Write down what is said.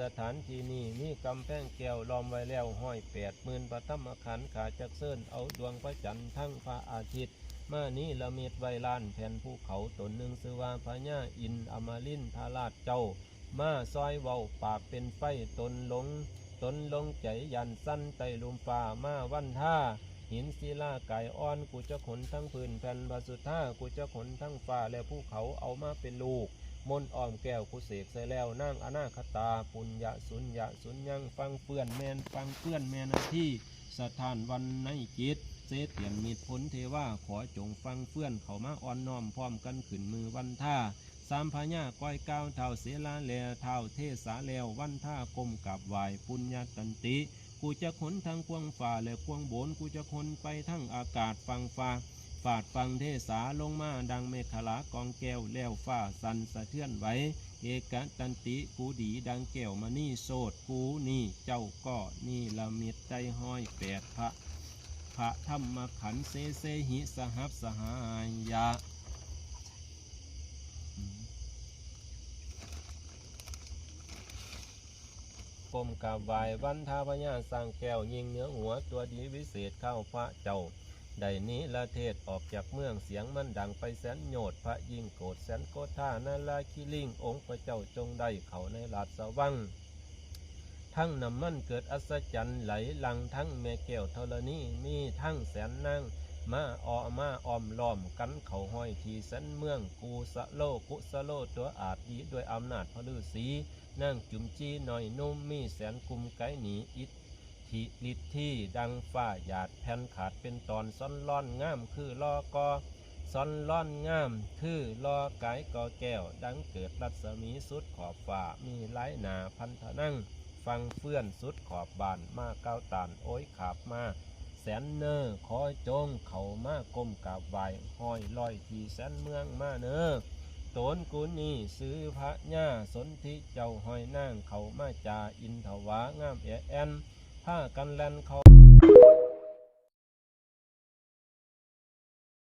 สถานที่นี้มีกำแพงแก้วล้อมไว้แล้ว180,000พระธรรมขันธ์ขาจักเซินเอาดวงพระจันทร์ทั้งพระอาทิตย์มานี้ละเมิดไวล้านแผ่นภูเขาตนหนึ่งชื่อว่าพญาอินอมรินทราชเจ้ามาซอยเว้าปากเป็นไฟตนลงใจยันสั้นไตลุมฟ้ามาวันท่าหินศิลาไก่อ่อนกูจะขนทั้งพื้นแผ่นบาสุธากูจะขนทั้งฟ้าและภูเขาเอามาเป็นลูกมนอ้อมแก้วกูเสกใส่แล้วนั่งอนาคตาปุญญสุญญะสุญญังฟังเปื้อนแมนฟังเปื้อนแมนาที่สถานวันในจิตเสเตียนมิตรผลเทว่าขอจงฟังเฟื่อนเขามาอ่อนน้อมพร้อมกันขึ้นมือวันท่าสามพญาก้อยก้าวเท่าเสลาแลเท่าเทสาแล้ววันท่ากลมกับไหวปุญญาตันติกูจะขนทั้งควงฝ่าและควงโบนกูจะขนไปทั้งอากาศฟังฟ้าฝาดฟังเทสาลงมาดังเมฆลากองแก้วแล้วฟ้าสันสะเทือนไหวเอกตันติกูดีดังแก้วมานี่โสดกูนี่เจ้าก็นี่ละเมียดใจห้อย8พระธรรมขันธ์เสหิสหับสหายะก้มกราบไหว้วันทาพญาสร้างแก้วยิงเนื้อหัวตัวดีวิเศษเข้าพระเจ้าได้นี้ละเทศออกจากเมืองเสียงมันดังไปแสนโยดพระยิ่งโกรธแสนโกธานาลาคิลิงองค์พระเจ้าจงได้เขาในราชวังทั้งน้ำมันเกิดอัศจรรย์ไหลหลังทั้งแม่แก้วธรณีมีทั้งแสนนางมาอ้อมล้อมกันเขาห้อยทีแสนเมืองกูสะโลกุสะโลตัวอาจดีด้วยอำนาจพระฤาษีนั่งจุมจีหน่อยนุ่มมีแสนกุมไกหนีอิทธิฤทธิ์ที่ดังฝ้าหยาดแผ่นขาดเป็นตอนซ้อนล่อนงามคือลอกอซ้อนล่อนงามคือลอไก่กอแก้วดังเกิดรัศมีสุดขอบฝ่ามีหลายหนาพันธนั่งฟังเฟื่อนสุดขอบบานมาเก้าตานโอ้ยขาบมาแสนเนอขอจงเขามาก้มกราบไหวห้อยลอยที่แสนเมืองมาเนอโตนกุนีซื้อพระญาสนธิเจ้าห้อยนางเขามาจาอินทวางามแอนผ้ากันแลนเขา